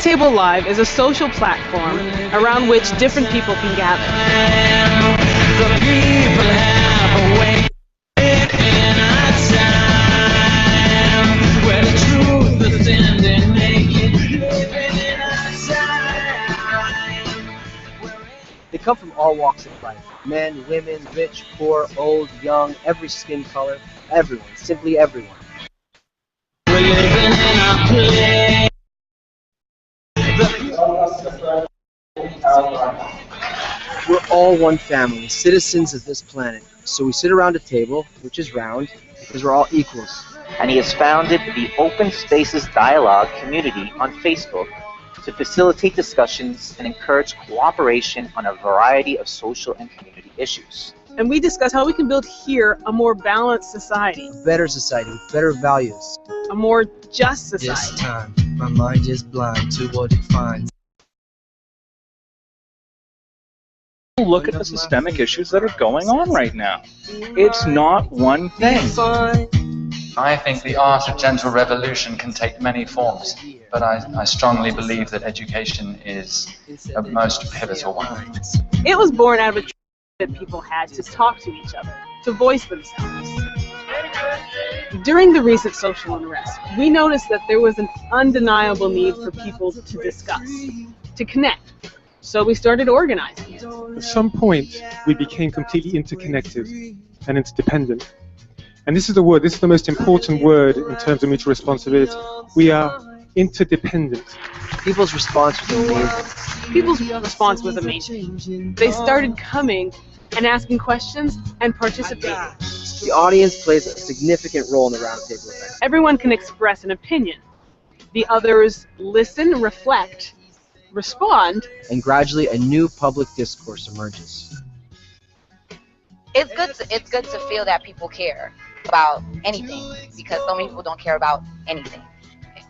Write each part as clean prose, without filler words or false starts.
Roundtable Live is a social platform around which different people can gather. The people have awakened in our time, where the truth is standing naked, living in our time. They come from all walks of life. Men, women, rich, poor, old, young, every skin color, everyone, simply everyone. We're living in our play. We're all one family, citizens of this planet. So we sit around a table, which is round, because we're all equals. And he has founded the Open Spaces Dialogue community on Facebook to facilitate discussions and encourage cooperation on a variety of social and community issues. And we discuss how we can build here a more balanced society, A better society with better values. a more just This society. time, my mind is blind to what it finds. Look at the systemic issues that are going on right now. It's not one thing. I think the art of gentle revolution can take many forms, but I strongly believe that education is the most pivotal one. It was born out of a choice that people had to talk to each other, to voice themselves. During the recent social unrest, we noticed that there was an undeniable need for people to discuss, to connect. So we started organizing it. At some point, we became completely interconnected and interdependent. And this is the word, this is the most important word in terms of mutual responsibility. We are interdependent. People's response was amazing. People's response was amazing. They started coming and asking questions and participating. The audience plays a significant role in the roundtable event. Everyone can express an opinion. The others listen, reflect, respond, And gradually a new public discourse emerges. It's good to feel that people care about anything, because so many people don't care about anything.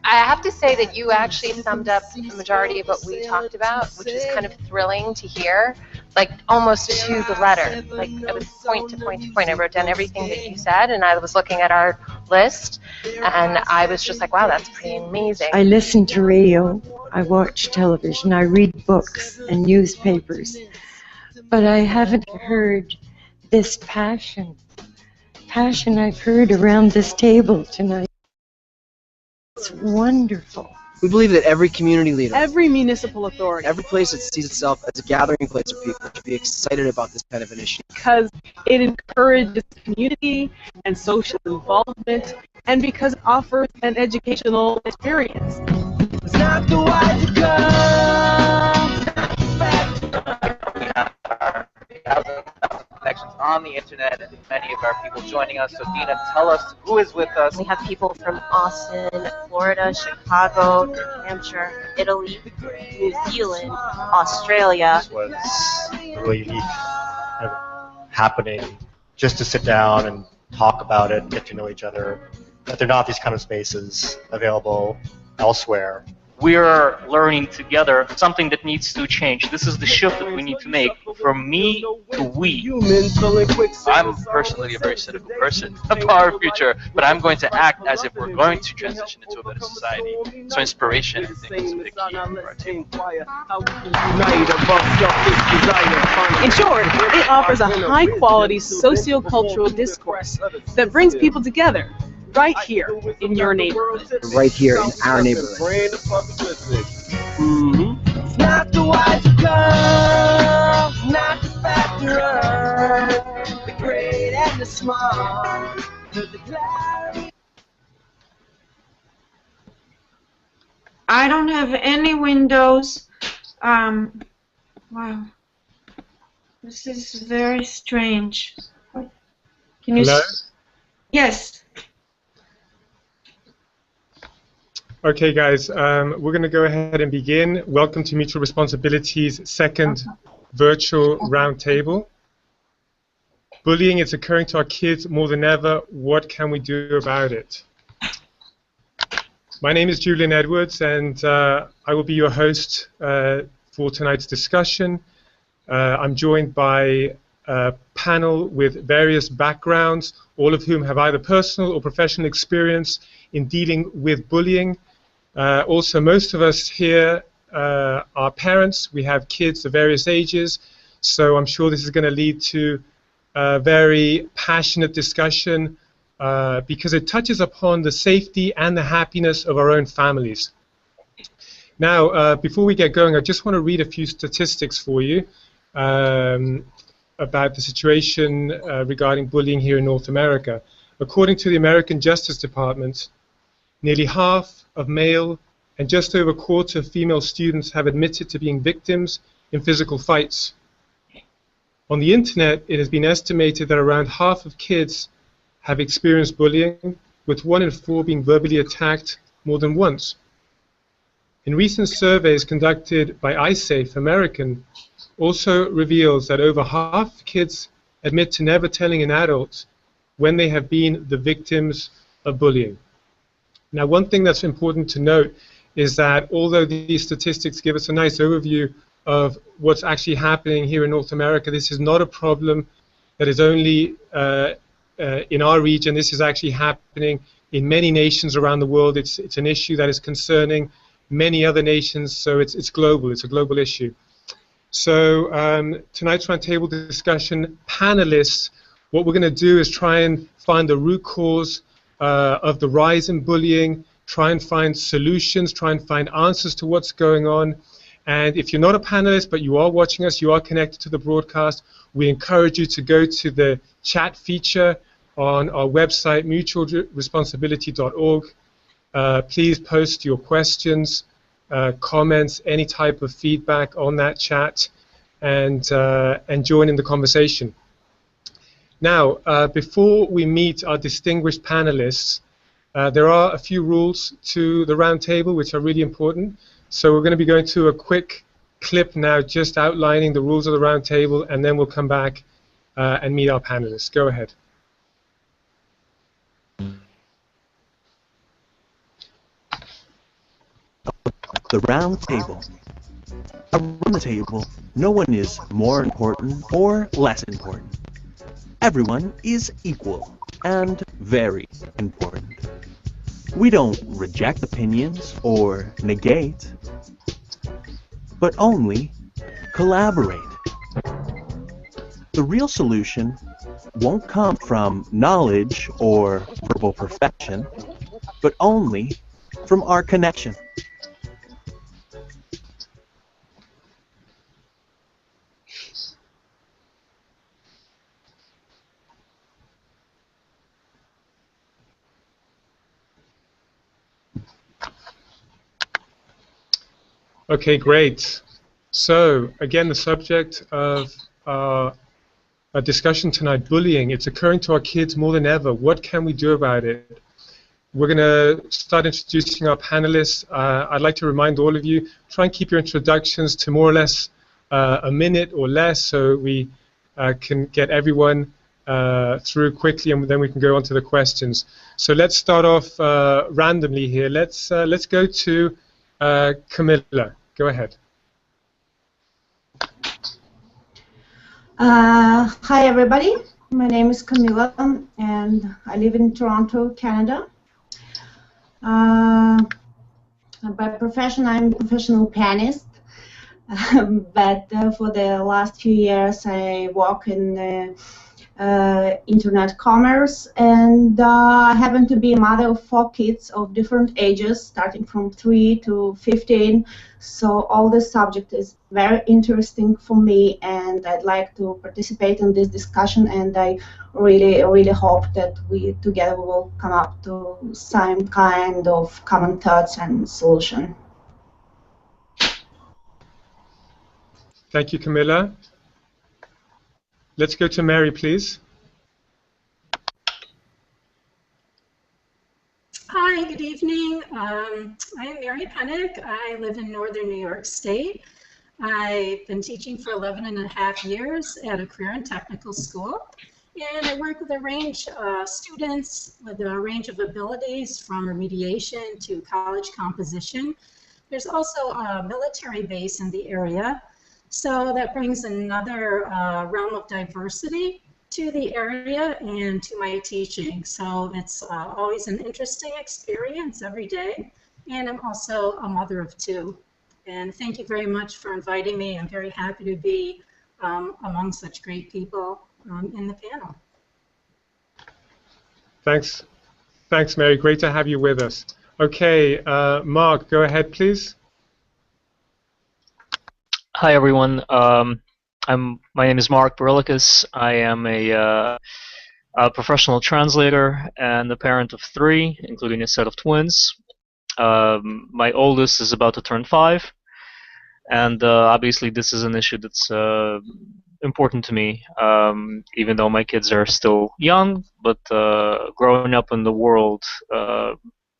I have to say that you actually summed up the majority of what we talked about, which is kind of thrilling to hear, like almost to the letter. Like it was point to point to point. I wrote down everything that you said, and I was looking at our list, and I was just like, wow, that's pretty amazing. I listen to radio, I watch television, I read books and newspapers, but I haven't heard this passion I've heard around this table tonight. It's wonderful. We believe that every community leader, every municipal authority, every place that sees itself as a gathering place for people should be excited about this kind of initiative. because it encourages community and social involvement, and because it offers an educational experience. It's not the way to We have connections on the internet and many of our people joining us. So Dina, tell us who is with us. We have people from Austin, Florida, Chicago, New Hampshire, Italy, New Zealand, Australia. This was a really neat happening, just to sit down and talk about it, get to know each other. That there are not these kind of spaces available elsewhere. We're learning together something that needs to change. This is the shift that we need to make from me to we. I'm personally a very cynical person about our future, but I'm going to act as if we're going to transition into a better society. So inspiration, I think, is a big key for our team. In short, it offers a high-quality socio-cultural discourse that brings people together right here in your neighborhood. Right here in our neighborhood. It's not the wise to come, not the factor, the great and the small, the clarity. I don't have any windows. Wow. This is very strange. Can you? Hello? Yes. Okay, guys, we're going to go ahead and begin. Welcome to Mutual Responsibility's second virtual roundtable. Bullying is occurring to our kids more than ever. What can we do about it? My name is Julian Edwards, and I will be your host for tonight's discussion. I'm joined by a panel with various backgrounds, all of whom have either personal or professional experience in dealing with bullying. Also, most of us here are parents. We have kids of various ages, so I'm sure this is going to lead to a very passionate discussion because it touches upon the safety and the happiness of our own families. Now, before we get going, I just want to read a few statistics for you about the situation regarding bullying here in North America. According to the American Justice Department, nearly half of male and just over a quarter of female students have admitted to being victims in physical fights. On the internet, it has been estimated that around half of kids have experienced bullying, with 1 in 4 being verbally attacked more than once. In recent surveys conducted by iSafe American also reveals that over half kids admit to never telling an adult when they have been the victims of bullying. Now, one thing that's important to note is that although these statistics give us a nice overview of what's actually happening here in North America, this is not a problem that is only in our region. This is actually happening in many nations around the world. It's an issue that is concerning many other nations, so it's global. It's a global issue. So tonight's roundtable discussion, panelists, what we're going to do is try and find the root cause of the rise in bullying, try and find solutions, try and find answers to what's going on. And if you're not a panelist but you are watching us, you are connected to the broadcast, we encourage you to go to the chat feature on our website, mutualresponsibility.org. Please post your questions, comments, any type of feedback on that chat, and join in the conversation. Now, before we meet our distinguished panelists, there are a few rules to the roundtable which are really important. So we're going to be going to a quick clip now just outlining the rules of the roundtable, and then we'll come back and meet our panelists. Go ahead. The round table. Around the table, no one is more important or less important. Everyone is equal and very important. We don't reject opinions or negate, but only collaborate. The real solution won't come from knowledge or verbal perfection, but only from our connection. Okay, great. So, again, the subject of our discussion tonight, bullying. It's occurring to our kids more than ever. What can we do about it? We're going to start introducing our panelists. I'd like to remind all of you, try and keep your introductions to more or less a minute or less so we can get everyone through quickly, and then we can go on to the questions. So let's start off randomly here. Let's go to Camilla. Go ahead. Hi everybody, my name is Camilla and I live in Toronto, Canada. By profession I'm a professional pianist, but for the last few years I work in internet commerce, and I happen to be a mother of 4 kids of different ages, starting from 3 to 15. So all this subject is very interesting for me, and I'd like to participate in this discussion, and I really hope that we together will come up to some kind of common thoughts and solution. Thank you, Camilla. Let's go to Mary, please. Hi, good evening. I am Mary Pennick. I live in northern New York State. I've been teaching for 11.5 years at a career and technical school, and I work with a range of students with a range of abilities from remediation to college composition. There's also a military base in the area, so that brings another realm of diversity to the area and to my teaching. So it's always an interesting experience every day, and I'm also a mother of two. And thank you very much for inviting me. I'm very happy to be among such great people in the panel. Thanks. Thanks, Mary. Great to have you with us. Okay, Mark, go ahead, please. Hi, everyone. My name is Mark Barilicus. I am a professional translator and a parent of 3, including a set of twins. My oldest is about to turn 5, and obviously this is an issue that's important to me, even though my kids are still young. But growing up in the world,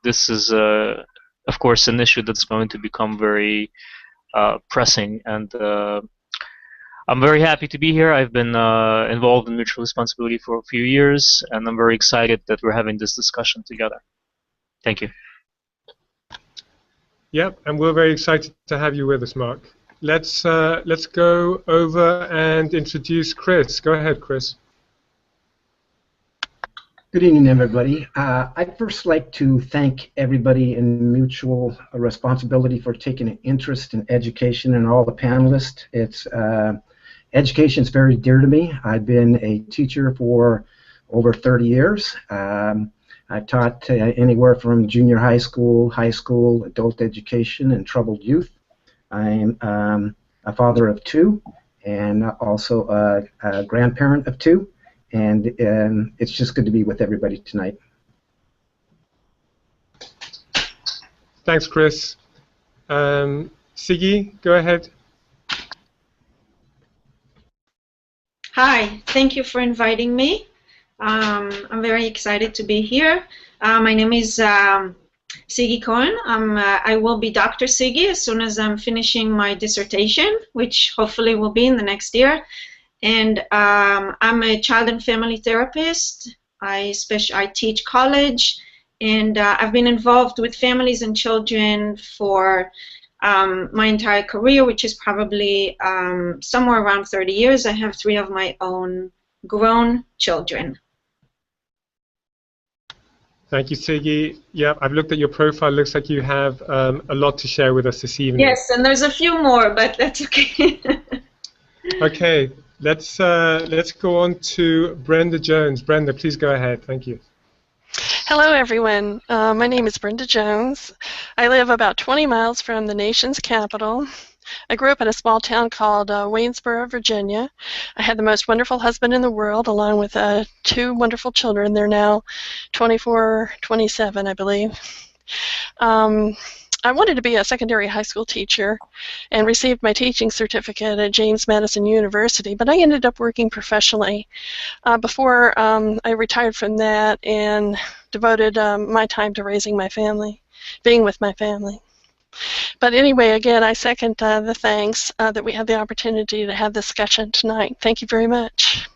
this is, of course, an issue that's going to become very pressing, and I'm very happy to be here. I've been involved in mutual responsibility for a few years, and I'm very excited that we're having this discussion together. Thank you. Yep, and we're very excited to have you with us, Mark. Let's go over and introduce Chris. Go ahead, Chris. Good evening, everybody. I'd first like to thank everybody in Mutual Responsibility for taking an interest in education and all the panelists. Education is very dear to me. I've been a teacher for over 30 years. I've taught anywhere from junior high school, adult education, and troubled youth. I'm a father of 2 and also a grandparent of 2. And it's just good to be with everybody tonight. Thanks, Chris. Siggy, go ahead. Hi, thank you for inviting me. I'm very excited to be here. My name is Siggy Cohen. I will be Dr. Siggy as soon as I'm finishing my dissertation, which hopefully will be in the next year. And I'm a child and family therapist. I teach college, and I've been involved with families and children for my entire career, which is probably somewhere around 30 years. I have 3 of my own grown children. Thank you, Siggy. Yeah, I've looked at your profile. Looks like you have a lot to share with us this evening. Yes, and there's a few more, but that's okay. Okay, let's go on to Brenda Jones. Brenda, please go ahead. Thank you. Hello, everyone. My name is Brenda Jones. I live about 20 miles from the nation's capital. I grew up in a small town called Waynesboro, Virginia. I had the most wonderful husband in the world, along with 2 wonderful children. They're now 24, 27, I believe. I wanted to be a secondary high school teacher and received my teaching certificate at James Madison University, but I ended up working professionally before I retired from that and devoted my time to raising my family, being with my family. But anyway, again, I second the thanks that we had the opportunity to have this discussion tonight. Thank you very much.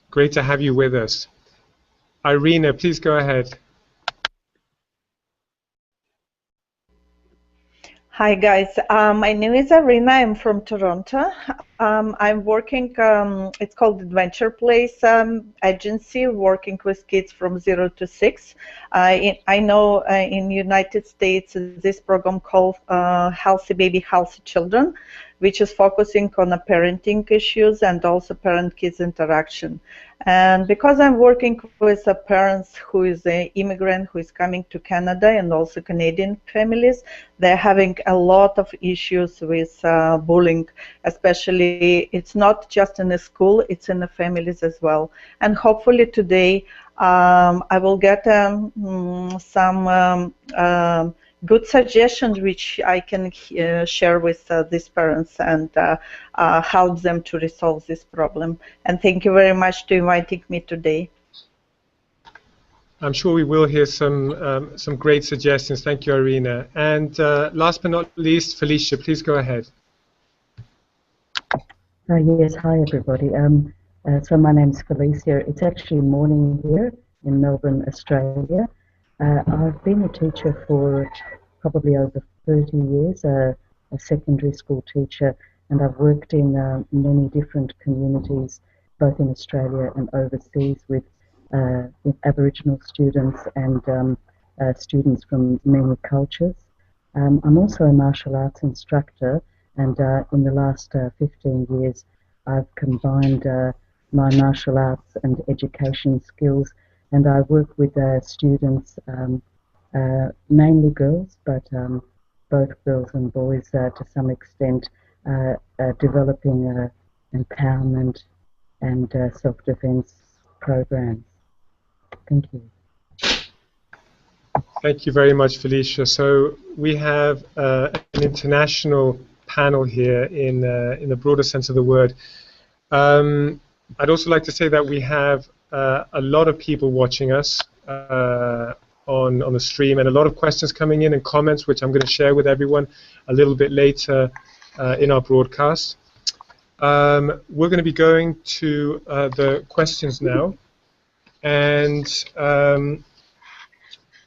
Great to have you with us. Irina, please go ahead. Hi guys, my name is Irina. I'm from Toronto. I'm working, it's called Adventure Place agency, working with kids from 0 to 6. I know in United States this program called Healthy Baby, Healthy Children, which is focusing on the parenting issues and also parent-kids interaction. And because I'm working with parents who is an immigrant who is coming to Canada and also Canadian families, they're having a lot of issues with bullying, especially it's not just in the school, it's in the families as well. And hopefully today I will get some good suggestions which I can share with these parents and help them to resolve this problem. And thank you very much for inviting me today. I'm sure we will hear some great suggestions. Thank you, Irina. And last but not least, Felicia, please go ahead. Yes, hi everybody. So my name's Felicia. It's actually morning here in Melbourne, Australia. I've been a teacher for probably over 30 years, a secondary school teacher, and I've worked in many different communities, both in Australia and overseas, with Aboriginal students and students from many cultures. I'm also a martial arts instructor, and in the last 15 years I've combined my martial arts and education skills, and I work with students, mainly girls, but both girls and boys to some extent, developing empowerment and self-defense programs. Thank you. Thank you very much, Felicia. So we have an international panel here in the broader sense of the word. I'd also like to say that we have a lot of people watching us on the stream, and a lot of questions coming in and comments, which I'm going to share with everyone a little bit later in our broadcast. We're going to be going to the questions now, and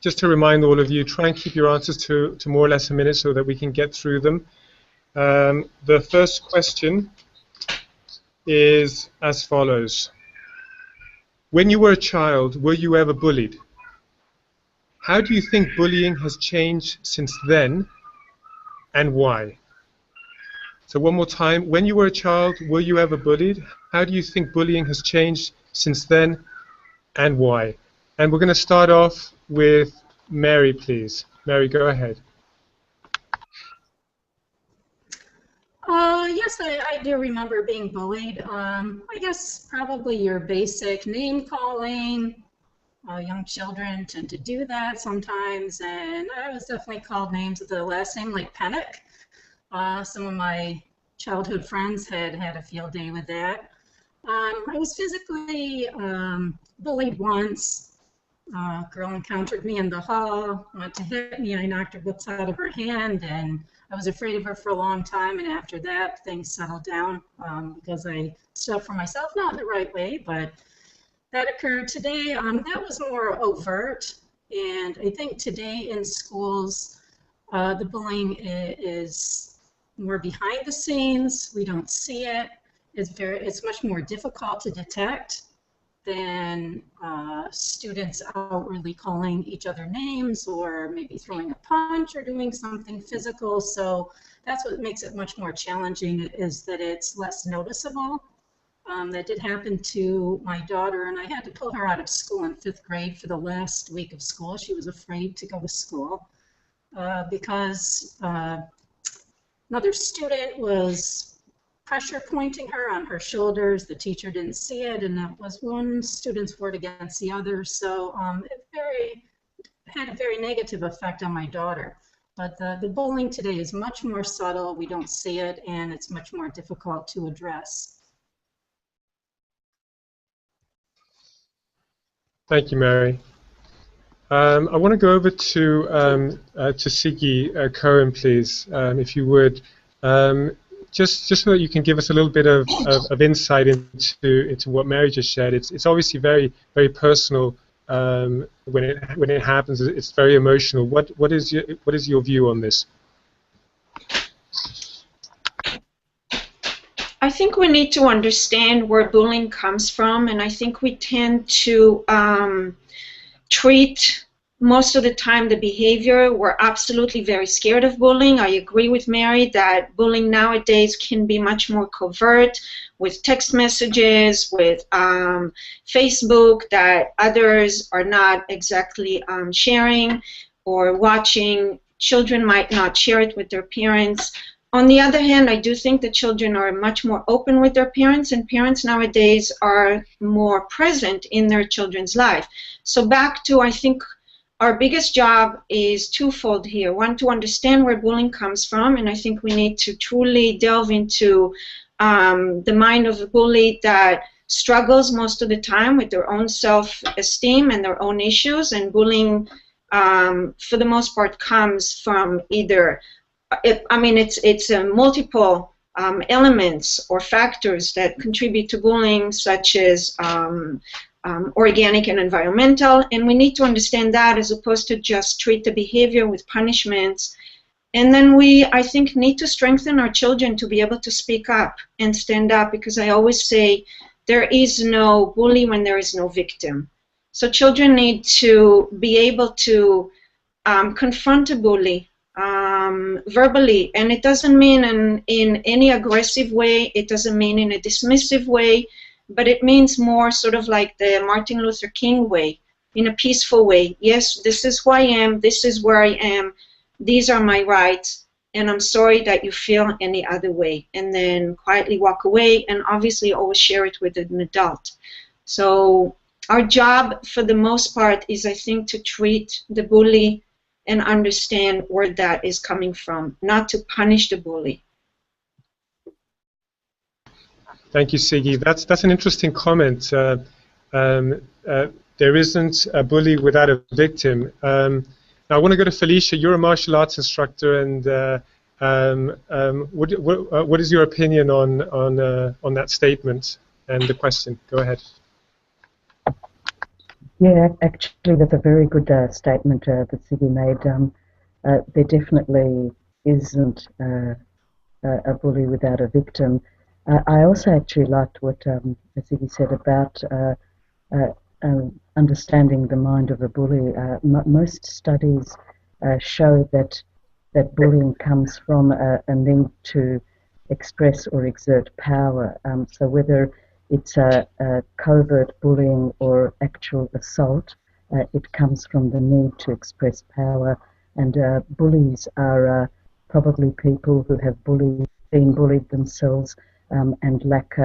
just to remind all of you, try and keep your answers to more or less a minute so that we can get through them. The first question is as follows. When you were a child, were you ever bullied? How do you think bullying has changed since then, and why? So one more time, when you were a child, were you ever bullied? How do you think bullying has changed since then, and why? And we're going to start off with Mary, please. Mary, go ahead. Yes, I do remember being bullied. I guess probably your basic name calling. Young children tend to do that sometimes, and I was definitely called names with the last name, like Pennock. Some of my childhood friends had a field day with that. I was physically bullied once. A girl encountered me in the hall, wanted to hit me. I knocked her books out of her hand, and I was afraid of her for a long time. And after that, things settled down because I stood up for myself, not in the right way, but that occurred today. That was more overt, and I think today in schools, the bullying is more behind the scenes. We don't see it. It's much more difficult to detect than students outwardly calling each other names or maybe throwing a punch or doing something physical. So that's what makes it much more challenging, is that it's less noticeable. That did happen to my daughter, and I had to pull her out of school in 5th grade for the last week of school. She was afraid to go to school because another student was pressure pointing her on her shoulders. The teacher didn't see it, and that was one student's word against the other. So it had a very negative effect on my daughter. But the bullying today is much more subtle. We don't see it, and it's much more difficult to address. Thank you, Mary. I want to go over to Siggy Cohen, please, if you would, just so that you can give us a little bit of insight into what Mary just shared. It's obviously very, very personal when it happens. It's very emotional. What is your view on this? I think we need to understand where bullying comes from, and I think we tend to treat most of the time the behavior. We're absolutely very scared of bullying. I agree with Mary that bullying nowadays can be much more covert, with text messages, with Facebook that others are not exactly sharing or watching. Children might not share it with their parents. On the other hand, I do think that children are much more open with their parents, and parents nowadays are more present in their children's life. So back to, I think, our biggest job is twofold here. One, to understand where bullying comes from, and I think we need to truly delve into the mind of the bully that struggles most of the time with their own self-esteem and their own issues, and bullying, for the most part, comes from either it's multiple elements or factors that contribute to bullying, such as organic and environmental, and we need to understand that as opposed to just treat the behavior with punishments. And then we, I think, need to strengthen our children to be able to speak up and stand up, because I always say there is no bully when there is no victim. So children need to be able to confront a bully verbally, and it doesn't mean in any aggressive way, it doesn't mean in a dismissive way, but it means more sort of like the Martin Luther King way, in a peaceful way. Yes, this is who I am, this is where I am, these are my rights, and I'm sorry that you feel any other way, and then quietly walk away, and obviously always share it with an adult. So our job for the most part is, I think, to treat the bully and understand where that is coming from, not to punish the bully. Thank you, Siggy. That's an interesting comment. There isn't a bully without a victim. Now I want to go to Felicia. You're a martial arts instructor, and what is your opinion on that statement and the question? Go ahead. Yeah, actually, that's a very good statement that Siggy made. There definitely isn't a bully without a victim. I also actually liked what Siggy said about understanding the mind of a bully. Most studies show that bullying comes from a need to express or exert power. So whether it's a covert bullying or actual assault, it comes from the need to express power. And bullies are probably people who have been bullied themselves and lack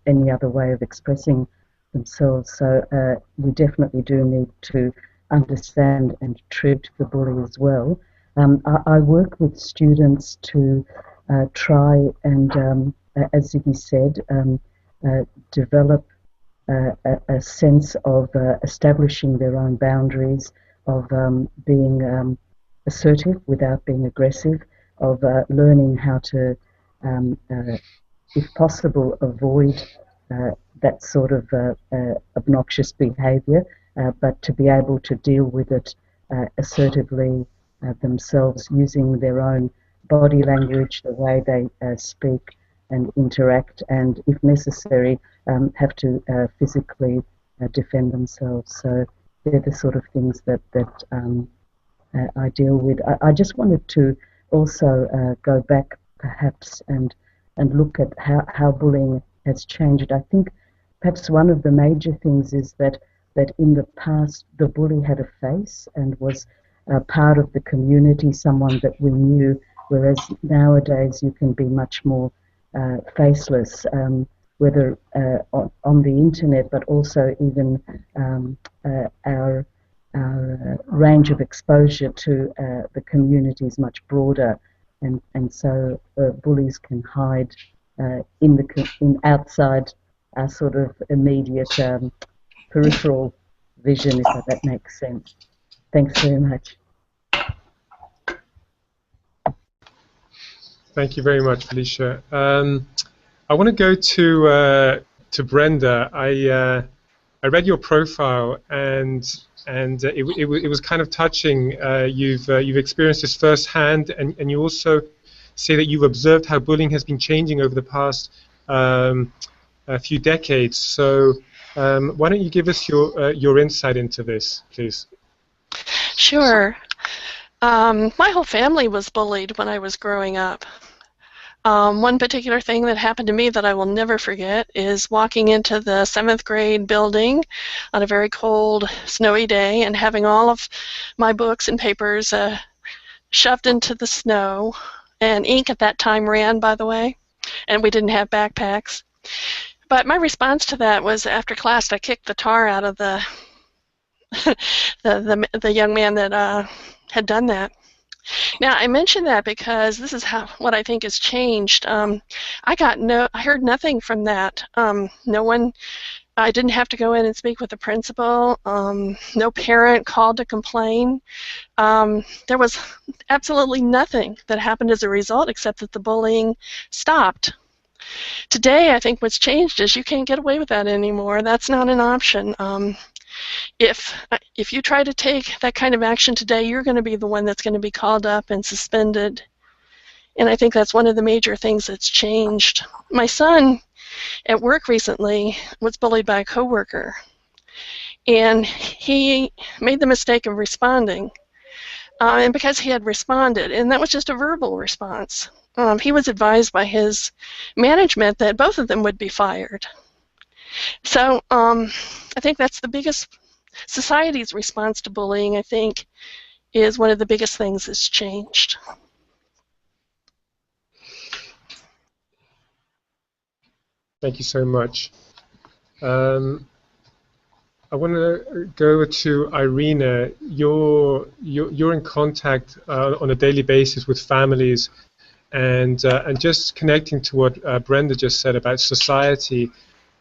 any other way of expressing themselves. So we definitely do need to understand and treat the bully as well. I work with students to try and, as Ziggy said, develop a sense of establishing their own boundaries, of being assertive without being aggressive, of learning how to, if possible, avoid that sort of obnoxious behavior, but to be able to deal with it assertively themselves, using their own body language, the way they speak and interact, and if necessary have to physically defend themselves. So they're the sort of things that I deal with. I just wanted to also go back perhaps and look at how bullying has changed. I think perhaps one of the major things is that in the past the bully had a face and was part of the community, someone that we knew, whereas nowadays you can be much more faceless, whether on the internet, but also even our range of exposure to the community is much broader, and so bullies can hide in outside our sort of immediate peripheral vision, if that makes sense. Thanks very much. Thank you very much, Felicia. I want to go to Brenda. I read your profile, and it was kind of touching. You've experienced this firsthand, and you also say that you've observed how bullying has been changing over the past a few decades. So why don't you give us your insight into this, please? Sure. My whole family was bullied when I was growing up. One particular thing that happened to me that I will never forget is walking into the 7th grade building on a very cold, snowy day and having all of my books and papers shoved into the snow. And ink at that time ran, by the way, and we didn't have backpacks. But my response to that was, after class, I kicked the tar out of the the young man that had done that. Now, I mention that because this is what I think has changed. I heard nothing from that. No one. I didn't have to go in and speak with the principal. No parent called to complain. There was absolutely nothing that happened as a result, except that the bullying stopped. Today, I think what's changed is you can't get away with that anymore. That's not an option. If you try to take that kind of action today, you're going to be the one that's going to be called up and suspended. And I think that's one of the major things that's changed. My son at work recently was bullied by a coworker, and he made the mistake of responding. and because he had responded, and that was just a verbal response. He was advised by his management that both of them would be fired. So I think that's the biggest, society's response to bullying, I think, is one of the biggest things that's changed. Thank you so much. I want to go over to Irina. You're in contact on a daily basis with families, and just connecting to what Brenda just said about society.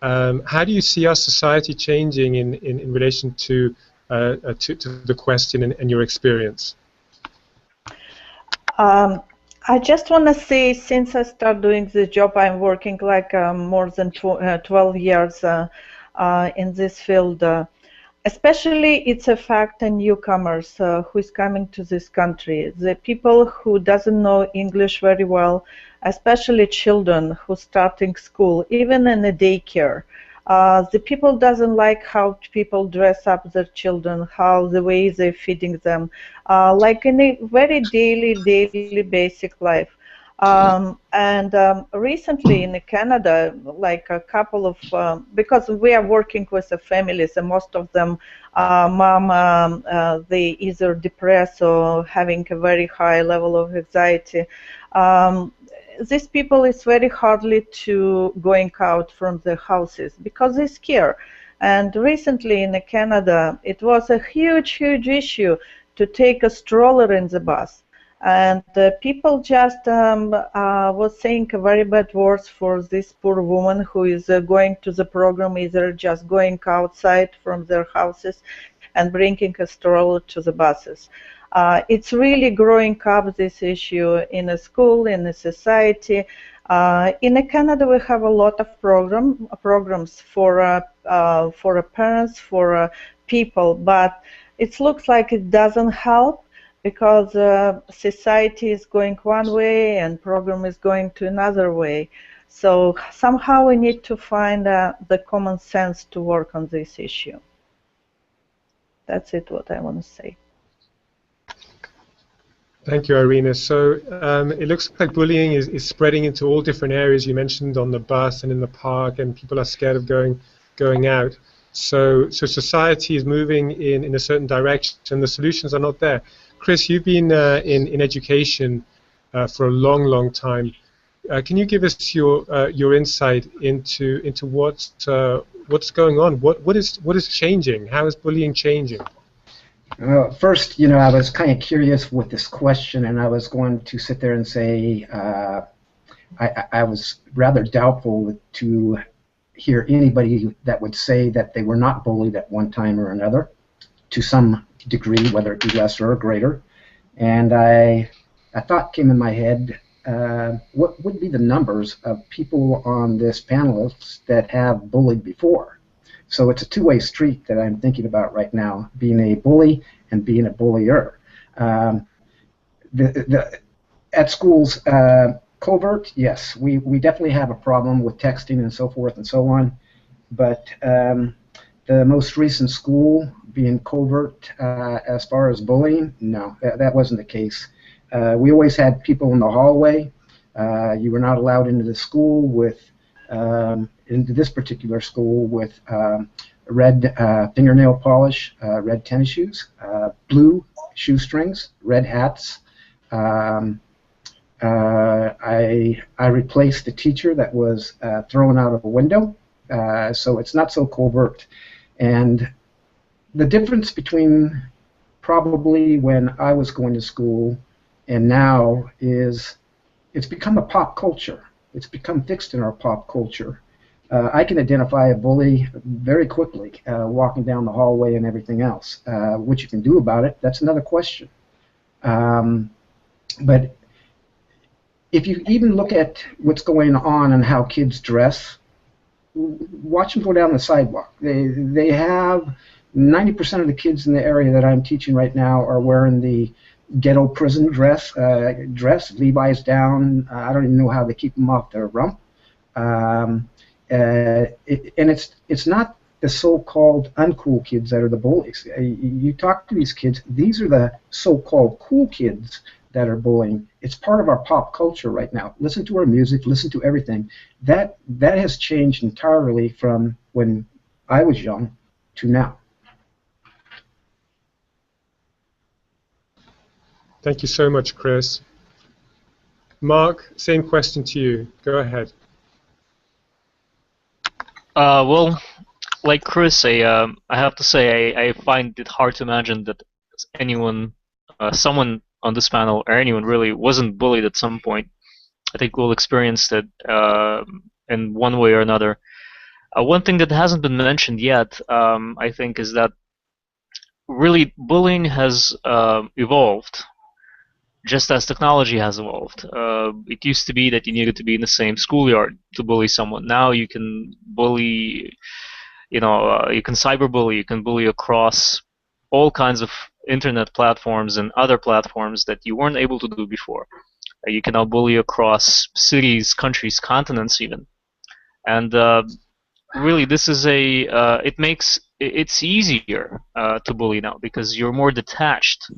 How do you see our society changing in relation to the question and your experience? I just want to say, since I started doing this job, I'm working like more than 12 years in this field. Especially, it's a fact in newcomers who is coming to this country. The people who doesn't know English very well, especially children who starting school, even in a daycare. The people doesn't like how people dress up their children, how the way they're feeding them, like in a very daily basic life. Recently in Canada, like a couple of, because we are working with the families, and most of them, they either depressed or having a very high level of anxiety. These people is very hardly to going out from their houses because they're scared. And recently in Canada, it was a huge issue to take a stroller in the bus. And people just was saying very bad words for this poor woman who is going to the program, either just going outside from their houses and bringing a stroller to the buses. It's really growing up, this issue, in a school, in a society. In Canada, we have a lot of programs for parents, for people, but it looks like it doesn't help because society is going one way and program is going to another way. So somehow we need to find the common sense to work on this issue. That's it, what I want to say. Thank you, Irina. So it looks like bullying is spreading into all different areas. You mentioned on the bus and in the park, and people are scared of going out. So society is moving in a certain direction, and the solutions are not there. Chris, you've been in education for a long time. Can you give us your insight into what's going on? What is changing? How is bullying changing? Well, first, I was kind of curious with this question, and I was going to sit there and say I was rather doubtful to hear anybody that would say that they were not bullied at one time or another, to some degree, whether it be lesser or greater. And a thought came in my head, what would be the numbers of people on this panel that have bullied before? So it's a two-way street that I'm thinking about right now, being a bully and being a bullier. At schools, covert, yes, we definitely have a problem with texting and so forth and so on. But the most recent school being covert as far as bullying, no, that wasn't the case. We always had people in the hallway. You were not allowed into the school with into this particular school with red fingernail polish, red tennis shoes, blue shoestrings, red hats. I replaced the teacher that was thrown out of a window, so it's not so covert. And the difference between probably when I was going to school and now is it's become a pop culture. It's become fixed in our pop culture. I can identify a bully very quickly, walking down the hallway and everything else. What you can do about it, that's another question. But if you even look at what's going on and how kids dress, watch them go down the sidewalk. They have 90% of the kids in the area that I'm teaching right now are wearing the ghetto prison dress, Levi's down. I don't even know how they keep them off their rump. And it's not the so-called uncool kids that are the bullies. You talk to these kids, these are the so-called cool kids that are bullying. It's part of our pop culture right now. Listen to our music, listen to everything. That has changed entirely from when I was young to now. Thank you so much, Chris. Mark, same question to you. Go ahead. Well, like Chris, I have to say I find it hard to imagine that anyone, someone on this panel, or anyone really, wasn't bullied at some point. I think we'll experience that in one way or another. One thing that hasn't been mentioned yet, I think, is that really bullying has evolved just as technology has evolved. It used to be that you needed to be in the same schoolyard to bully someone. Now you can bully, you can cyberbully, you can bully across all kinds of internet platforms and other platforms that you weren't able to do before. You can now bully across cities, countries, continents even. And really this is it's easier to bully now because you're more detached.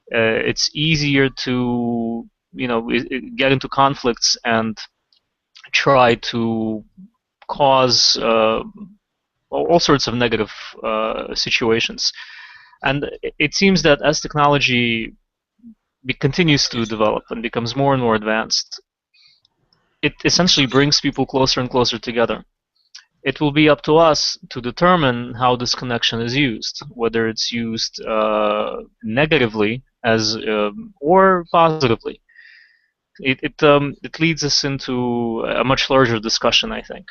It's easier to get into conflicts and try to cause all sorts of negative situations. And it seems that as technology continues to develop and becomes more and more advanced, it essentially brings people closer and closer together. It will be up to us to determine how this connection is used, whether it's used negatively or positively. It leads us into a much larger discussion, I think,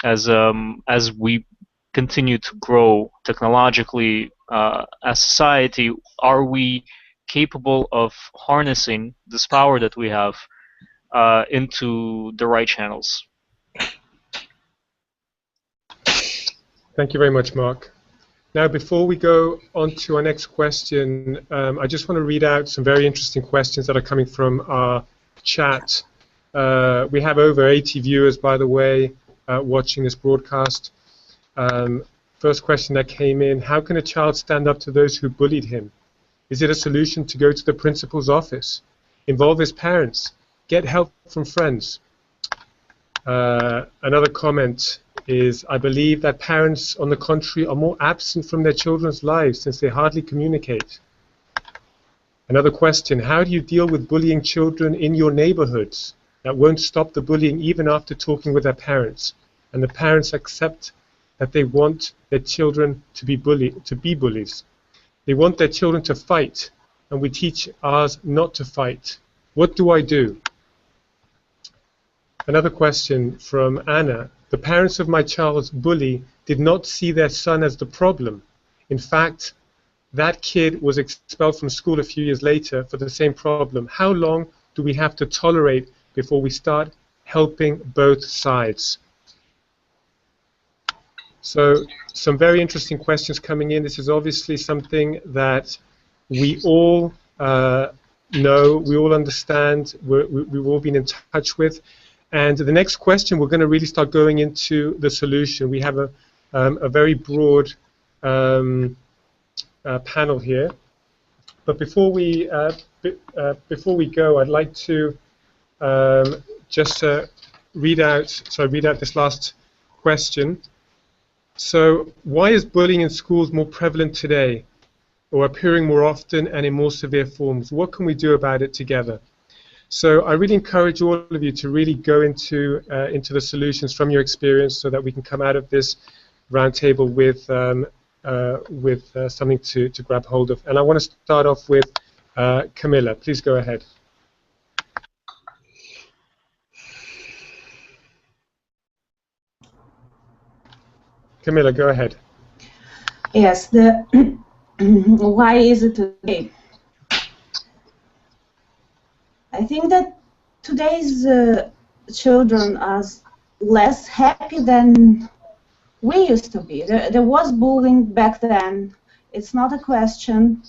as we continue to grow technologically as society. Are we capable of harnessing this power that we have into the right channels? Thank you very much, Mark. Now, before we go on to our next question, I just want to read out some very interesting questions that are coming from our chat. We have over 80 viewers, by the way, watching this broadcast. First question that came in: how can a child stand up to those who bullied him? Is it a solution to go to the principal's office, involve his parents, get help from friends? Another comment is: I believe that parents, on the contrary, are more absent from their children's lives since they hardly communicate. Another question: how do you deal with bullying children in your neighborhoods that won't stop the bullying even after talking with their parents, and the parents accept that they want their children to be bullies? They want their children to fight, and we teach ours not to fight. What do I do? Another question from Anna: the parents of my child's bully did not see their son as the problem. In fact, that kid was expelled from school a few years later for the same problem. How long do we have to tolerate before we start helping both sides? So, some very interesting questions coming in. This is obviously something that we all know, we all understand, we've all been in touch with. And the next question, we're going to really start going into the solution. We have a very broad panel here. But before we go, I'd like to just read out this last question. So, why is bullying in schools more prevalent today, or appearing more often and in more severe forms? What can we do about it together? So I really encourage all of you to really go into the solutions from your experience, so that we can come out of this roundtable with something to grab hold of. And I want to start off with Camilla. Please go ahead. Camilla, go ahead. Yes. Why is it today? I think that today's children are less happy than we used to be. There was bullying back then. It's not a question.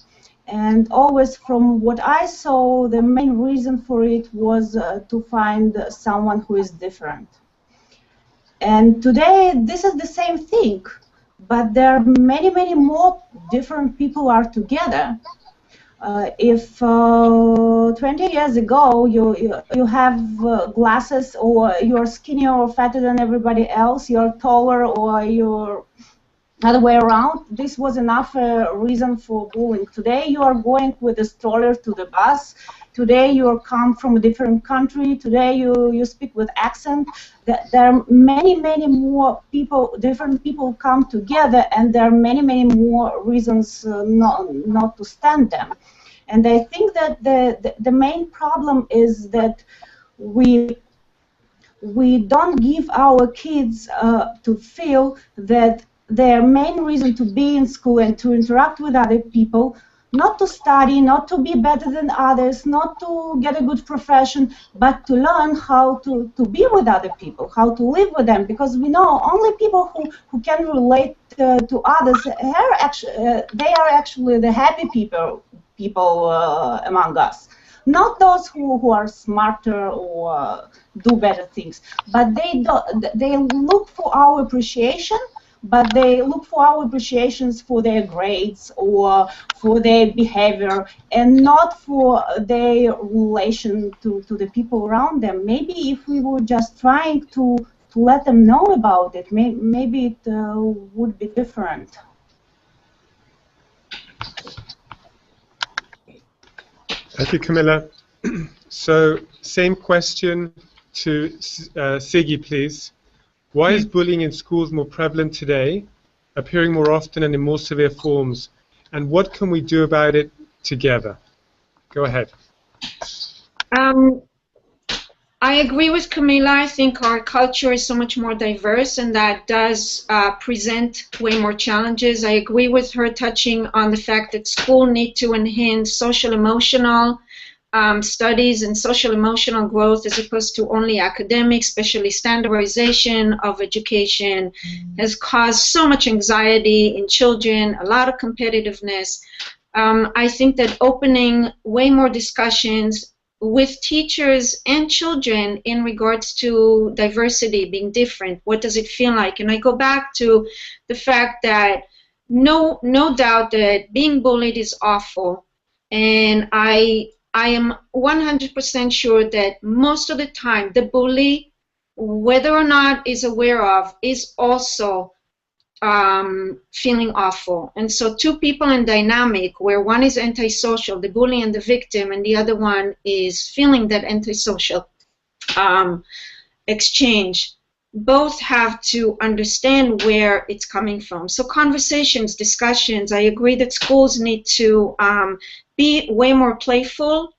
And always, from what I saw, the main reason for it was to find someone who is different. And today, this is the same thing. but there are many more different people are together. If 20 years ago you have glasses, or you're skinnier or fatter than everybody else, you're taller, or you're other way around, this was enough reason for bullying. Today you are going with a stroller to the bus. Today you come from a different country. Today you speak with accent. There are many more people, different people come together, and there are many more reasons not to stand them. And I think that the main problem is that we don't give our kids to feel that their main reason to be in school and to interact with other people, not to study, not to be better than others, not to get a good profession, but to learn how to be with other people, how to live with them, because we know only people who can relate to others, they are actually the happy people among us. Not those who are smarter or do better things, but they look for our appreciation, but they look for our appreciations for their grades or for their behavior, and not for their relation to the people around them. Maybe if we were just trying to let them know about it, maybe it would be different. Thank you, Camilla. So, same question to Siggy, please. Why is bullying in schools more prevalent today, appearing more often and in more severe forms? And what can we do about it together? Go ahead. I agree with Camilla. I think our culture is so much more diverse, and that does present way more challenges. I agree with her touching on the fact that school need to enhance social-emotional studies and social-emotional growth as opposed to only academic, especially standardization of education has caused so much anxiety in children, a lot of competitiveness. I think that opening way more discussions with teachers and children in regards to diversity, being different, what does it feel like? And I go back to the fact that no doubt that being bullied is awful, and I am 100% sure that most of the time the bully, whether or not is aware of, is also feeling awful. And so two people in dynamic where one is antisocial, the bully and the victim, and the other one is feeling that antisocial exchange, both have to understand where it's coming from. So conversations, discussions, I agree that schools need to be way more playful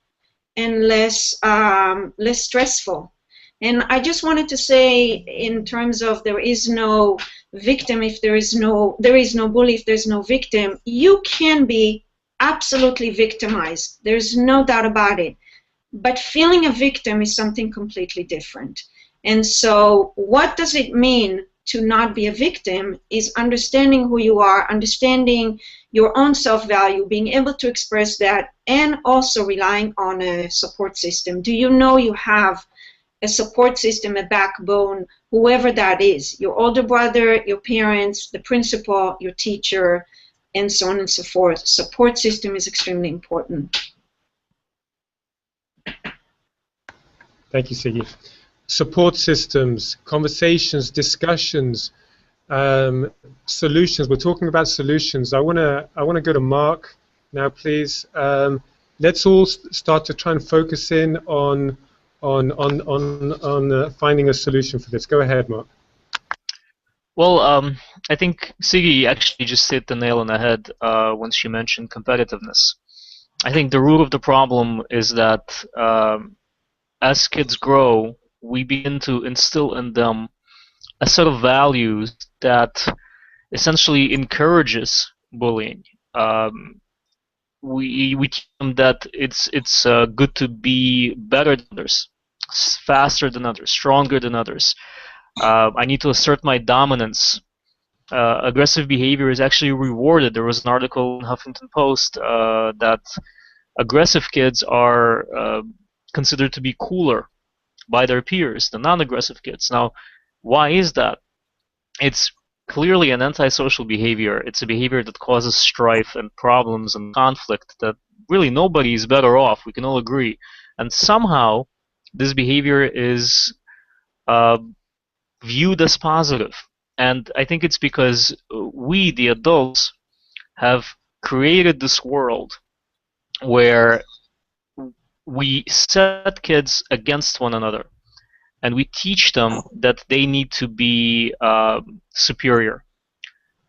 and less stressful. And I just wanted to say, in terms of there is no victim if there is no bully if there's no victim, you can be absolutely victimized. There's no doubt about it. But feeling a victim is something completely different. And so what does it mean to not be a victim is understanding who you are, understanding your own self-value, being able to express that, and also relying on a support system. Do you know you have a support system, a backbone, whoever that is, your older brother, your parents, the principal, your teacher, and so on and so forth. Support system is extremely important. Thank you, Siggy. Support systems, conversations, discussions, solutions. We're talking about solutions. I want to go to Mark now, please. Let's all start to try and focus in on finding a solution for this. Go ahead, Mark. Well, I think Siggy actually just hit the nail on the head when she mentioned competitiveness. I think the root of the problem is that as kids grow, we begin to instill in them a set of values that essentially encourages bullying. We teach them that it's good to be better than others, faster than others, stronger than others. I need to assert my dominance. Aggressive behavior is actually rewarded. There was an article in Huffington Post that aggressive kids are considered to be cooler by their peers than non-aggressive kids. Now, why is that? It's clearly an antisocial behavior. It's a behavior that causes strife and problems and conflict that really nobody is better off. We can all agree. And somehow this behavior is viewed as positive. And I think it's because we, the adults, have created this world where we set kids against one another, and we teach them that they need to be superior.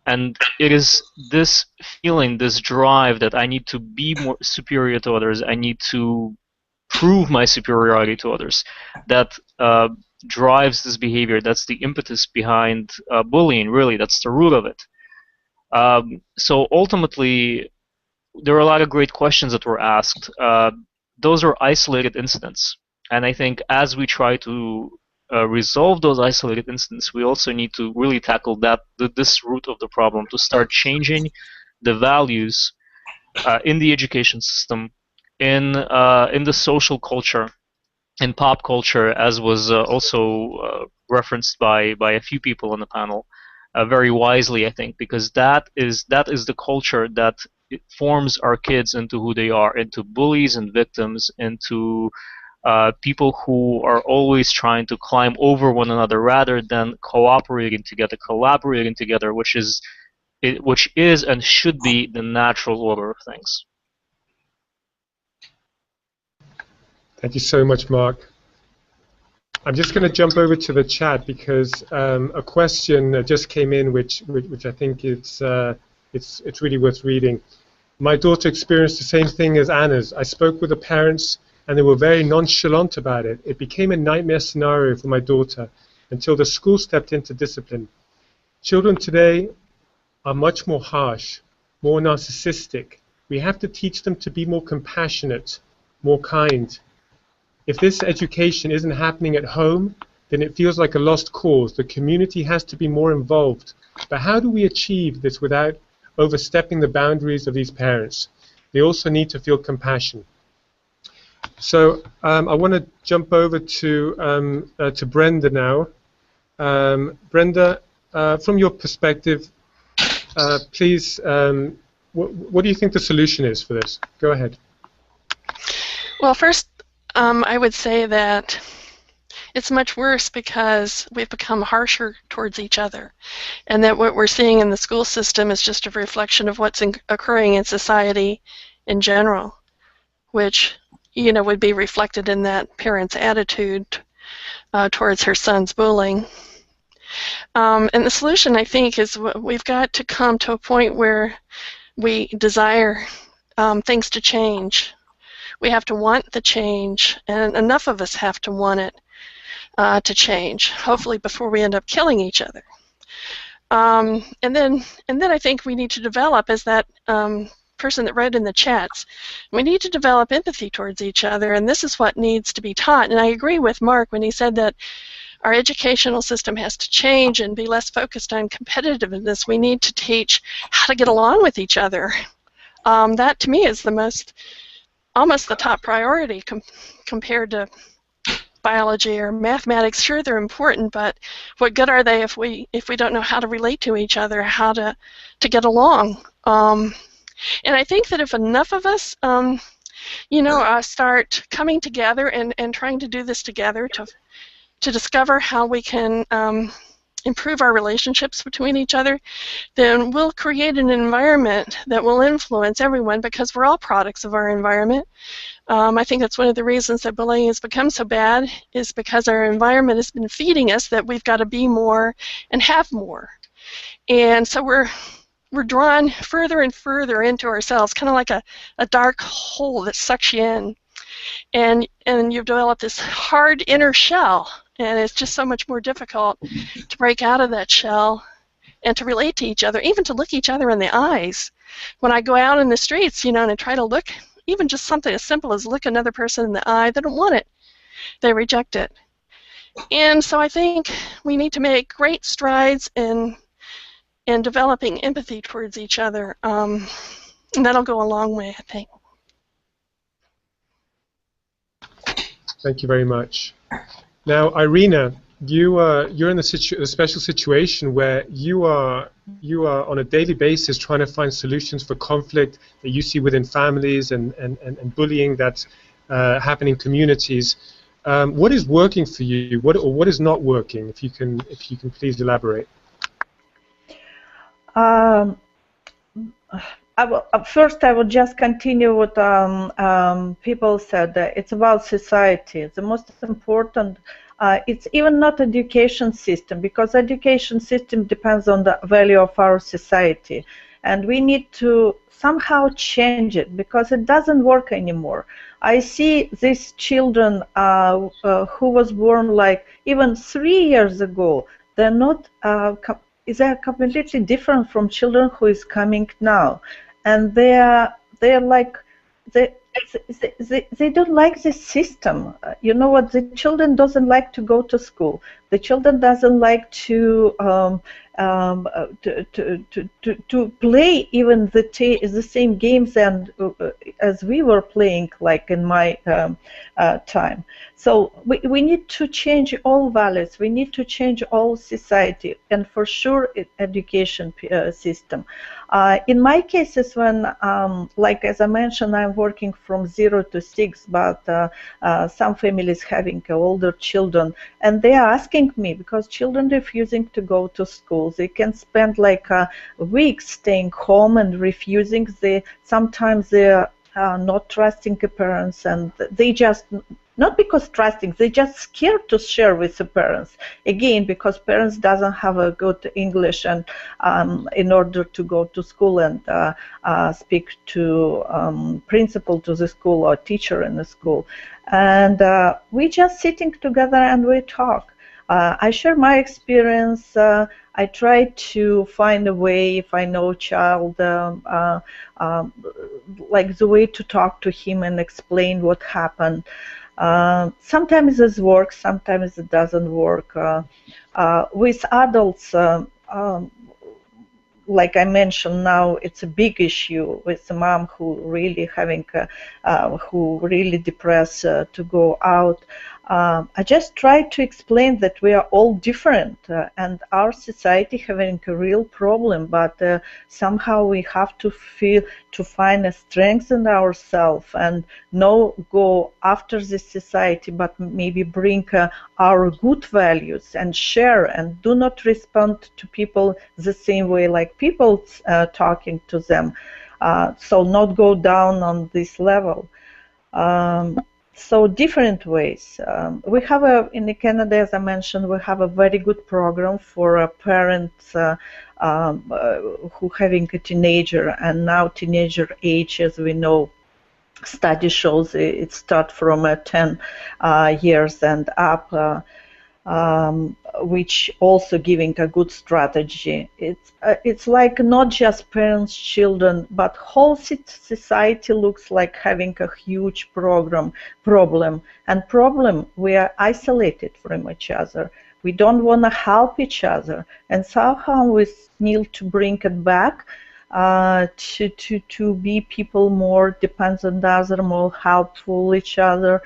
And it is this feeling, this drive that I need to be more superior to others, I need to prove my superiority to others, that drives this behavior. That's the impetus behind bullying, really. That's the root of it. So ultimately, there are a lot of great questions that were asked. Those are isolated incidents. And I think as we try to resolve those isolated incidents, we also need to really tackle this root of the problem, to start changing the values in the education system, in the social culture, in pop culture, as was also referenced by a few people on the panel, very wisely, I think, because that is the culture that forms our kids into who they are, into bullies and victims, into people who are always trying to climb over one another rather than collaborating together, which is and should be the natural order of things. Thank you so much, Mark. I'm just going to jump over to the chat because a question just came in, which I think it's really worth reading. My daughter experienced the same thing as Anna's. I spoke with the parents, and they were very nonchalant about it. It became a nightmare scenario for my daughter until the school stepped into discipline. Children today are much more harsh, more narcissistic. We have to teach them to be more compassionate, more kind. If this education isn't happening at home, then it feels like a lost cause. The community has to be more involved. But how do we achieve this without overstepping the boundaries of these parents? They also need to feel compassion. So I want to jump over to Brenda now. Brenda, from your perspective, please, what do you think the solution is for this? Go ahead. Well, first, I would say that it's much worse because we've become harsher towards each other, and that what we're seeing in the school system is just a reflection of what's occurring in society in general, which, you know, would be reflected in that parent's attitude towards her son's bullying. And the solution, I think, is we've got to come to a point where we desire things to change. We have to want the change, and enough of us have to want it to change, hopefully before we end up killing each other. And then I think we need to develop, as that person that wrote in the chats, we need to develop empathy towards each other, and this is what needs to be taught. And I agree with Mark when he said that our educational system has to change and be less focused on competitiveness. We need to teach how to get along with each other. That, to me, is almost the top priority compared to biology or mathematics. Sure, they're important, but what good are they if we don't know how to relate to each other, how to get along? And I think that if enough of us, start coming together and trying to do this together to discover how we can improve our relationships between each other, then we'll create an environment that will influence everyone, because we're all products of our environment. I think that's one of the reasons that bullying has become so bad, is because our environment has been feeding us that we've got to be more and have more. And so we're drawn further and further into ourselves, kind of like a dark hole that sucks you in. And you've developed this hard inner shell, and it's just so much more difficult to break out of that shell and to relate to each other, even to look each other in the eyes. When I go out in the streets, and I try to look, even just something as simple as look another person in the eye, they don't want it. They reject it. And so I think we need to make great strides in developing empathy towards each other, and that'll go a long way, I think. Thank you very much. Now, Irina, you're in a special situation where you are on a daily basis trying to find solutions for conflict that you see within families and bullying that's happening in communities. What is working for you? What is not working? If you can please elaborate. First, I will just continue what people said. It's about society. The most important. It's even not education system, because education system depends on the value of our society, and we need to somehow change it because it doesn't work anymore. I see these children who was born like even 3 years ago. They're not. They're completely different from children who is coming now, and they're like they don't like this system. You know what? The children doesn't like to go to school. The children doesn't like to play even the same games as we were playing, like in my time. So we need to change all values. We need to change all society, and for sure, education system. In my cases, when like as I mentioned, I'm working from 0 to 6, but some families having older children, and they are asking me because children refusing to go to school. They can spend like weeks staying home and refusing. Sometimes they are not trusting the parents, and they just. Not because trusting, they just scared to share with the parents. Again, because parents doesn't have a good English and in order to go to school and speak to principal to the school or teacher in the school. And we just sitting together and we talk. I share my experience. I try to find a way, if I know a child, like the way to talk to him and explain what happened. Sometimes it works, sometimes it doesn't work. With adults, like I mentioned now, it's a big issue with the mom who really having, who really depressed to go out. I just try to explain that we are all different and our society having a real problem, but somehow we have to find a strength in ourselves and not go after this society, but maybe bring our good values and share and do not respond to people the same way like people talking to them. So not go down on this level. So different ways. We have in Canada, as I mentioned, we have a very good program for parents who having a teenager, and now teenager age, as we know, study shows it starts from 10 years and up, which also giving a good strategy. It's like not just parents, children, but whole society looks like having a huge problem. We are isolated from each other. We don't want to help each other, and somehow we need to bring it back to be people more dependent on other, more helpful each other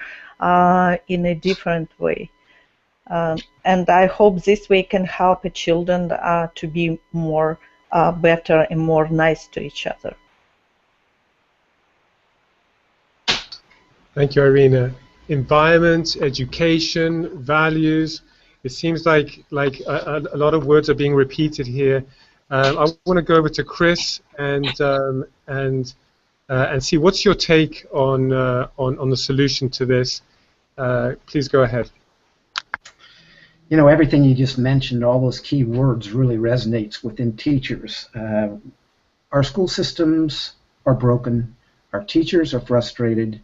in a different way. And I hope this way can help the children to be more better and more nice to each other. Thank you, Irina. Environment, education, values. It seems like a lot of words are being repeated here. I want to go over to Chris and see what's your take on the solution to this. Please go ahead. You know, everything you just mentioned, all those key words really resonates within teachers. Our school systems are broken, our teachers are frustrated,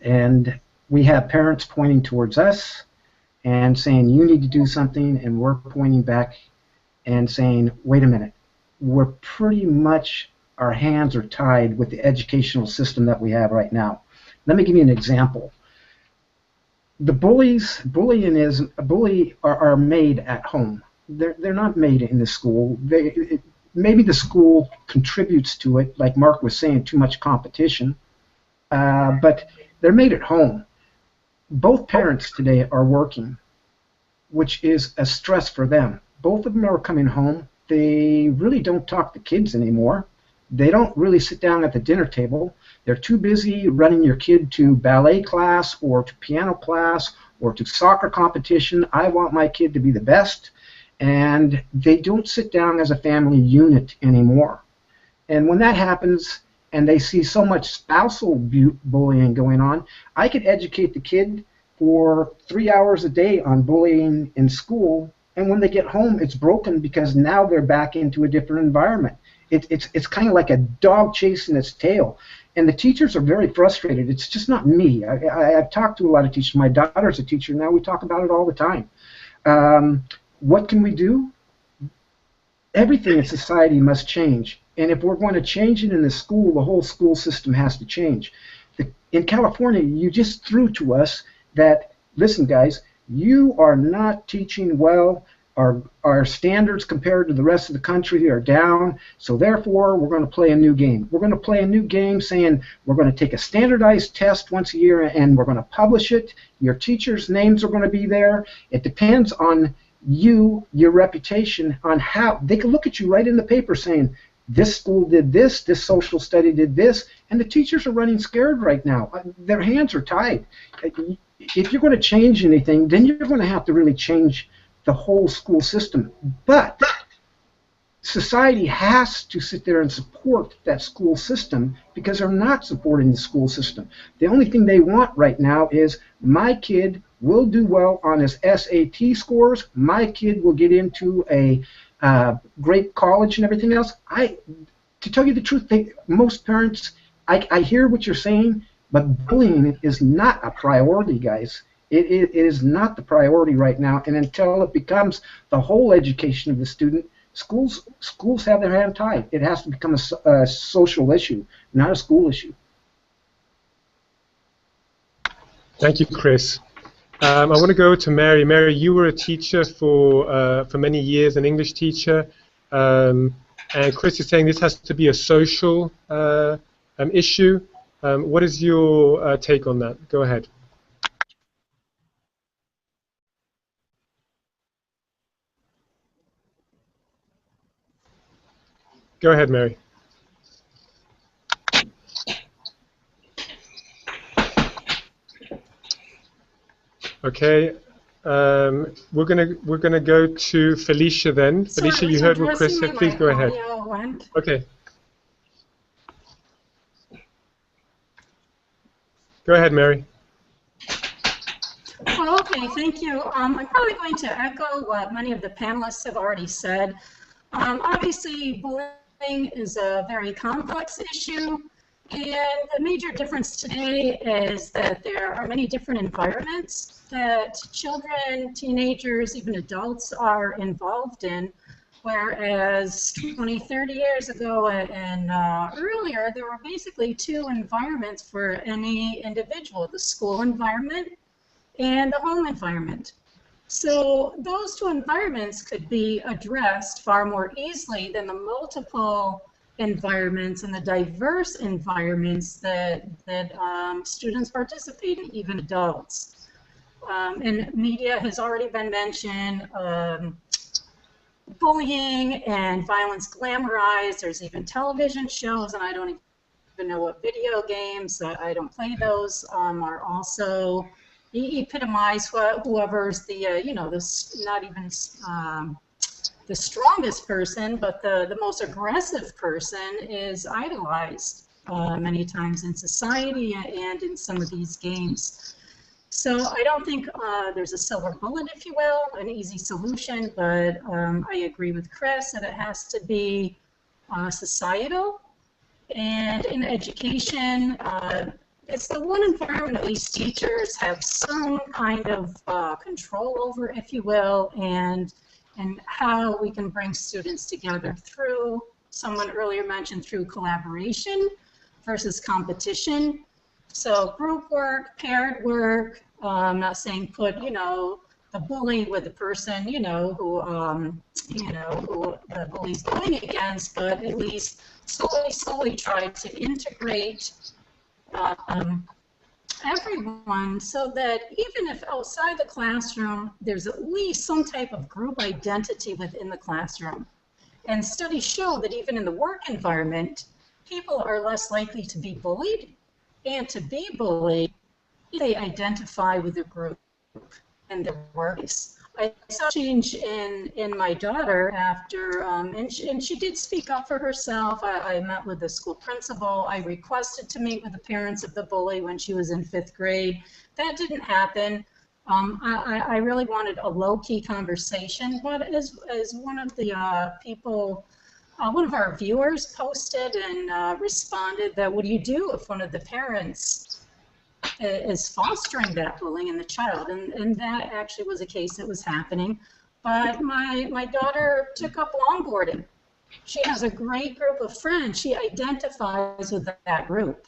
and we have parents pointing towards us and saying, you need to do something, and we're pointing back and saying, wait a minute, we're pretty much, our hands are tied with the educational system that we have right now. Let me give you an example. The bullies are made at home. They're not made in the school. Maybe the school contributes to it, like Mark was saying, too much competition, but they're made at home. Both parents today are working. which is a stress for them. Both of them are coming home. They really don't talk to kids anymore. They don't really sit down at the dinner table. They're too busy running your kid to ballet class or to piano class or to soccer competition. I want my kid to be the best. And they don't sit down as a family unit anymore. And when that happens and they see so much spousal bullying going on, I could educate the kid for 3 hours a day on bullying in school, and when they get home it's broken because now they're back into a different environment. It's kind of like a dog chasing its tail, and the teachers are very frustrated. It's just not me. I've talked to a lot of teachers. My daughter's a teacher now. We talk about it all the time. What can we do? Everything in society must change, and if we're going to change it in the school, the whole school system has to change. In California, you just threw to us that, listen guys, you are not teaching well. Our standards compared to the rest of the country are down, so therefore we're going to play a new game. We're going to play a new game saying we're going to take a standardized test once a year and we're going to publish it. Your teachers' names are going to be there. It depends on you, your reputation, on how they can look at you right in the paper saying this school did this, this social study did this, and the teachers are running scared right now. Their hands are tied. If you're going to change anything, then you're going to have to really change the whole school system. But society has to sit there and support that school system because they're not supporting the school system. The only thing they want right now is my kid will do well on his SAT scores, my kid will get into a great college and everything else. To tell you the truth, most parents, I hear what you're saying, but bullying is not a priority, guys. It is not the priority right now, and until it becomes the whole education of the student, schools have their hand tied. It has to become a social issue, not a school issue. Thank you, Chris. I want to go to Mary. Mary, you were a teacher for many years, an English teacher, and Chris is saying this has to be a social issue. What is your take on that? Go ahead. Go ahead, Mary. Okay, we're gonna go to Felicia then. Sorry, Felicia, you heard what Chris said. Please go ahead. Okay. Go ahead, Mary. Oh, okay, thank you. I'm probably going to echo what many of the panelists have already said. Obviously, bullying is a very complex issue, and the major difference today is that there are many different environments that children, teenagers, even adults are involved in, whereas 20, 30 years ago and earlier, there were basically two environments for any individual, the school environment and the home environment. So those two environments could be addressed far more easily than the multiple environments and the diverse environments that students participate in, even adults. And media has already been mentioned. Bullying and violence glamorized. There's even television shows, and I don't even know what video games. I don't play those. Are also epitomize whoever's the not even the strongest person, but the most aggressive person is idolized many times in society and in some of these games. So I don't think there's a silver bullet, if you will, an easy solution, but I agree with Chris that it has to be societal. And in education, it's the one environment at least teachers have some kind of control over, if you will, and how we can bring students together through, someone earlier mentioned, through collaboration versus competition. So group work, paired work, I'm not saying put, the bully with the person, who the bully's going against, but at least slowly try to integrate everyone so that even if outside the classroom, there's at least some type of group identity within the classroom. And studies show that even in the work environment, people are less likely to be bullied, and to be bullied, they identify with the group and their workplace. I saw change in my daughter after, and she did speak up for herself. I met with the school principal. I requested to meet with the parents of the bully when she was in 5th grade. That didn't happen. I really wanted a low-key conversation, but as one of the people, one of our viewers posted and responded that, what do you do if one of the parents is fostering that bullying in the child? And that actually was a case that was happening. But my daughter took up longboarding. She has a great group of friends. She identifies with that group.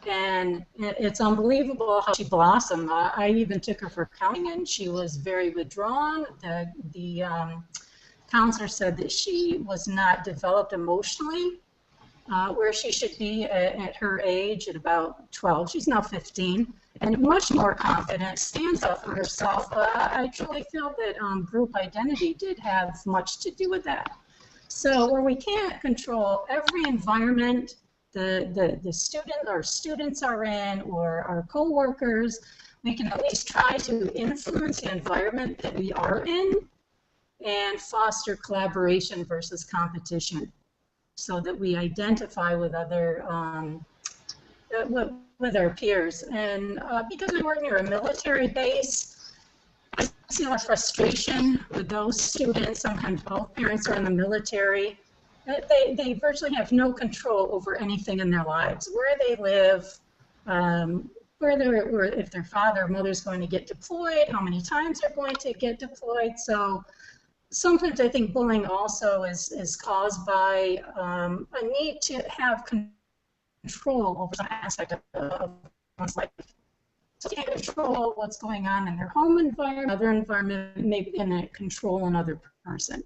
And it's unbelievable how she blossomed. I even took her for counseling, and she was very withdrawn. The counselor said that she was not developed emotionally where she should be at her age at about 12. She's now 15 and much more confident, stands up for herself. I truly feel that group identity did have much to do with that. So where we can't control every environment the student or students are in, or our co-workers, we can at least try to influence the environment that we are in and foster collaboration versus competition, so that we identify with other with our peers. And because we work near a military base, I see a lot of frustration with those students. Sometimes both parents are in the military. They virtually have no control over anything in their lives, where they live, or if their father or mother is going to get deployed, how many times they're going to get deployed. So sometimes I think bullying also is caused by a need to have control over some aspect of one's life. So you can't control what's going on in their home environment, other environment, maybe in a control another person.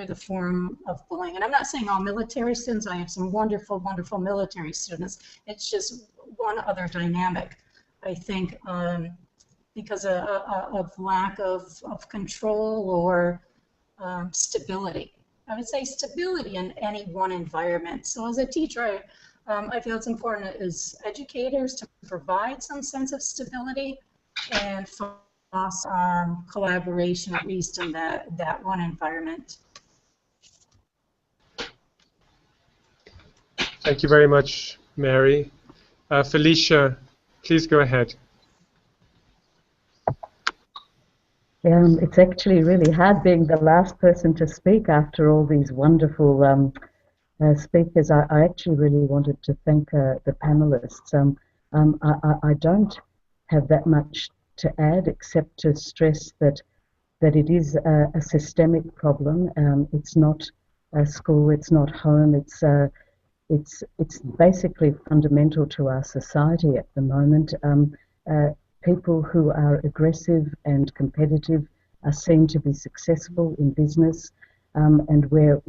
The form of bullying. And I'm not saying all military students. I have some wonderful, wonderful military students. It's just one other dynamic, I think, because of lack of control or stability. I would say stability in any one environment. So as a teacher, I feel it's important as educators to provide some sense of stability and foster collaboration, at least in that one environment. Thank you very much, Mary. Felicia, please go ahead. It's actually really hard being the last person to speak after all these wonderful speakers. I actually really wanted to thank the panelists. I don't have that much to add except to stress that it is a systemic problem. It's not school, it's not home, it's basically fundamental to our society at the moment. People who are aggressive and competitive are seen to be successful in business, and where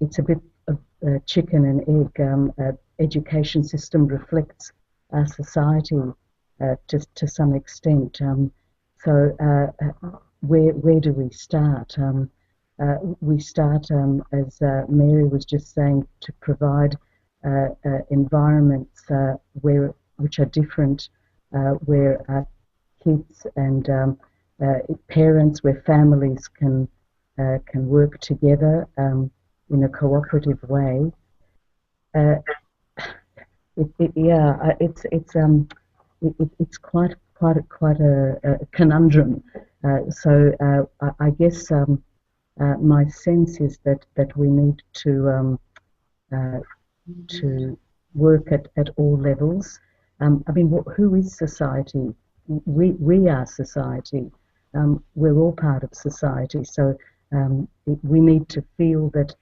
it's a bit of chicken and egg. Education system reflects our society to some extent. So where do we start? We start, as Mary was just saying, to provide environments which are different, where kids and parents, where families can work together in a cooperative way. It's quite a conundrum. So I guess. My sense is that we need to work at all levels. I mean, who is society? We are society. We're all part of society. So we need to feel that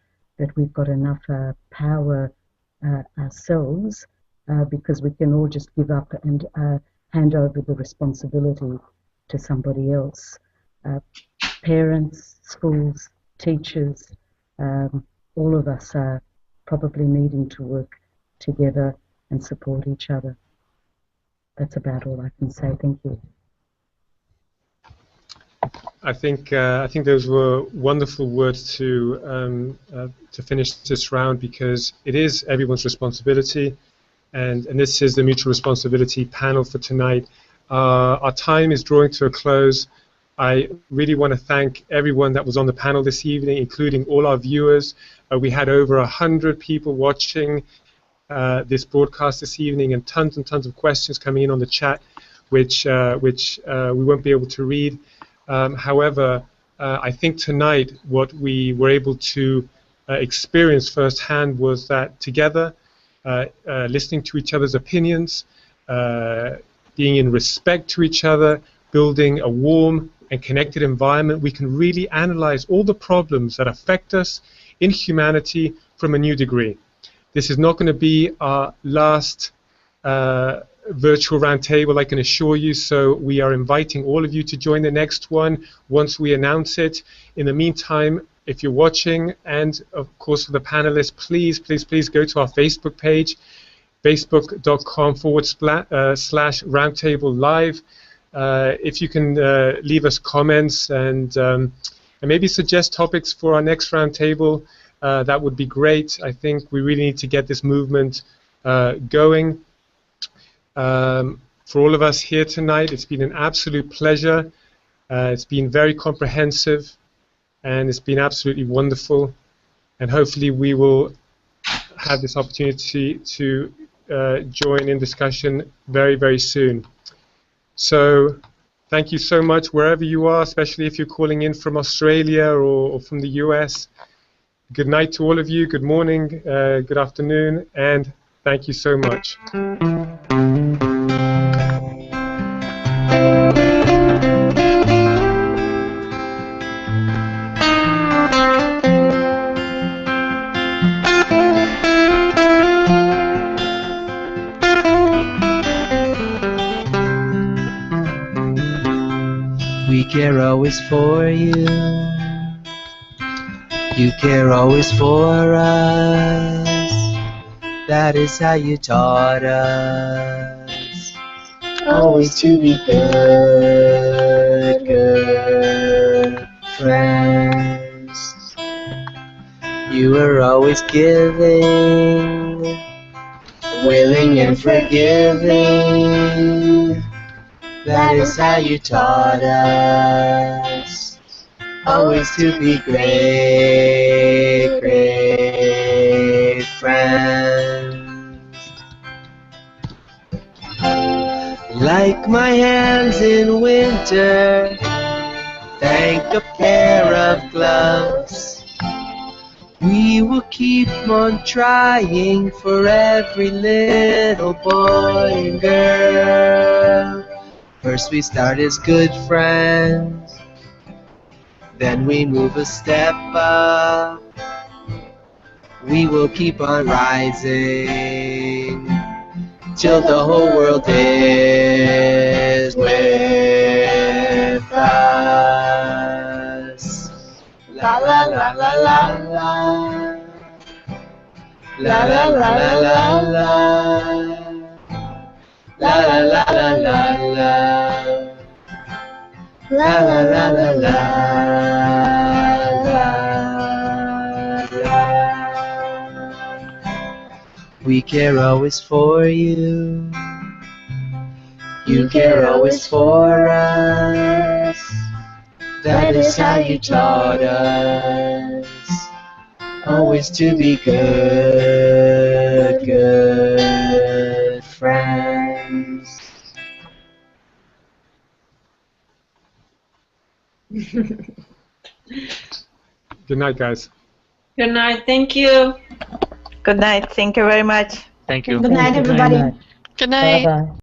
we've got enough power ourselves, because we can all just give up and hand over the responsibility to somebody else. Parents, schools, teachers, all of us are probably needing to work together and support each other. that's about all I can say. Thank you. I think those were wonderful words to finish this round, because it is everyone's responsibility, and this is the mutual responsibility panel for tonight. Our time is drawing to a close. I really want to thank everyone that was on the panel this evening, including all our viewers. We had over 100 people watching this broadcast this evening, and tons of questions coming in on the chat, which we won't be able to read. However, I think tonight what we were able to experience firsthand was that together, listening to each other's opinions, being in respect to each other, building a warm and connected environment, we can really analyze all the problems that affect us in humanity from a new degree. This is not going to be our last virtual roundtable, I can assure you, so we are inviting all of you to join the next one once we announce it. In the meantime, if you're watching, and of course for the panelists, please go to our Facebook page, facebook.com/roundtable live. If you can leave us comments and maybe suggest topics for our next roundtable, that would be great. I think we really need to get this movement going. For all of us here tonight, it's been an absolute pleasure. It's been very comprehensive, and it's been absolutely wonderful. And hopefully we will have this opportunity to join in discussion very, very soon. So thank you so much wherever you are, especially if you're calling in from Australia or from the US. Good night to all of you, good morning, good afternoon, and thank you so much. We care always for you. You care always for us. That is how you taught us. Always to be good friends. You were always giving, willing and forgiving. That is how you taught us. Always to be great friends. Like my hands in winter, thank a pair of gloves. We will keep on trying for every little boy and girl. First we start as good friends, then we move a step up. We will keep on rising till the whole world is with us. La la la la la la. La la la la la la. La la la la la la. La la la la la. We care always for you. You care always for us. That is how you taught us. Always to be good friends. Good night, guys. Good night. Thank you. Good night. Thank you very much. Thank you. Good night, everybody. Good night. Bye-bye.